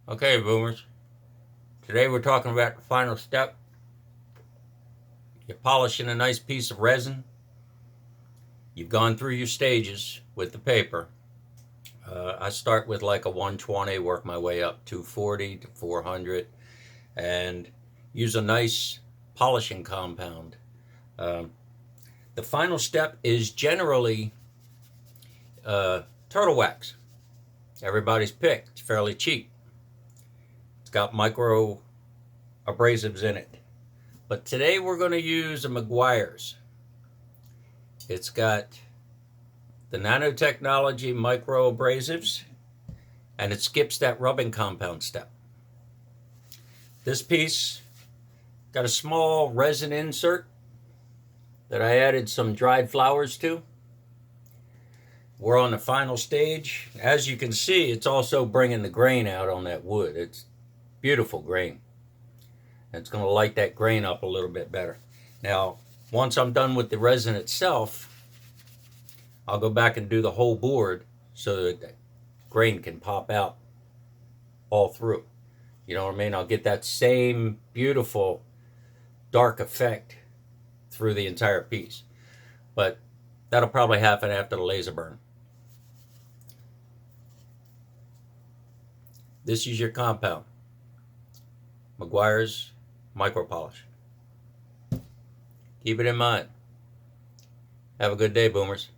Okay, boomers. Today we're talking about the final step. You're polishing a nice piece of resin. You've gone through your stages with the paper. I start with like a 120, work my way up 240 to 400, and use a nice polishing compound. Um, the final step is generally turtle wax. Everybody's pick. It's fairly cheap. It's got micro abrasives in it. But today we're going to use a Meguiars. It's got the nanotechnology micro abrasives, and it skips that rubbing compound step. This piece got a small resin insert that I added some dried flowers to. We're on the final stage. As you can see, it's also bringing the grain out on that wood. It's beautiful grain. It's going to light that grain up a little bit better. Now, once I'm done with the resin itself, I'll go back and do the whole board so that the grain can pop out all through. You know what I mean? I'll get that same beautiful dark effect through the entire piece. But that'll probably happen after the laser burn. This is your compound. Meguiars Micro Polish. Keep it in mind. Have a good day, boomers.